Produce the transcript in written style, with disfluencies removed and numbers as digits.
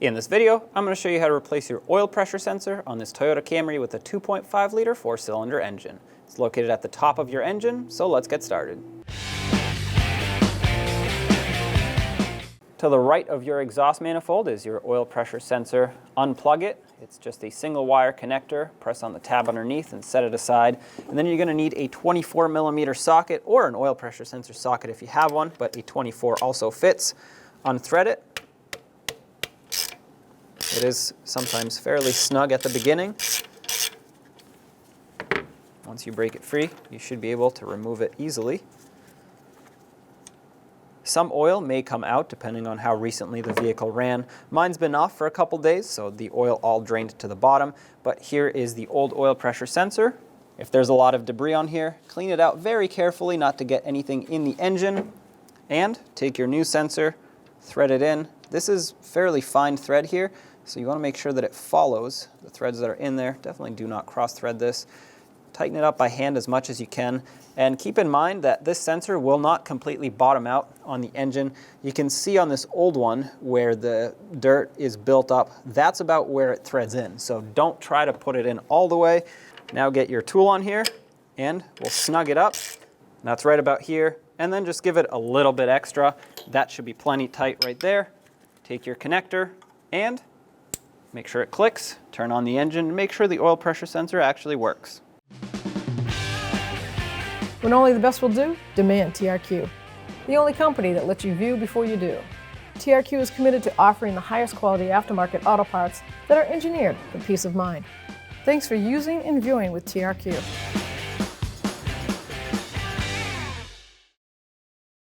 In this video, I'm going to show you how to replace your oil pressure sensor on this Toyota Camry with a 2.5 liter 4-cylinder engine. It's located at the top of your engine, so let's get started. To the right of your exhaust manifold is your oil pressure sensor. Unplug it. It's just a single wire connector. Press on the tab underneath and set it aside. And then you're going to need a 24mm socket or an oil pressure sensor socket if you have one, but a 24 also fits. Unthread it. It is sometimes fairly snug at the beginning. Once you break it free, you should be able to remove it easily. Some oil may come out depending on how recently the vehicle ran. Mine's been off for a couple days, so the oil all drained to the bottom. But here is the old oil pressure sensor. If there's a lot of debris on here, clean it out very carefully not to get anything in the engine. And take your new sensor, thread it in. This is fairly fine thread here, so you want to make sure that it follows the threads that are in there. Definitely do not cross-thread this. Tighten it up by hand as much as you can. And keep in mind that this sensor will not completely bottom out on the engine. You can see on this old one where the dirt is built up. That's about where it threads in. So don't try to put it in all the way. Now get your tool on here and we'll snug it up. That's right about here. And then just give it a little bit extra. That should be plenty tight right there. Take your connector and make sure it clicks. Turn on the engine and make sure the oil pressure sensor actually works. When only the best will do, demand TRQ. The only company that lets you view before you do. TRQ is committed to offering the highest quality aftermarket auto parts that are engineered for peace of mind. Thanks for using and viewing with TRQ.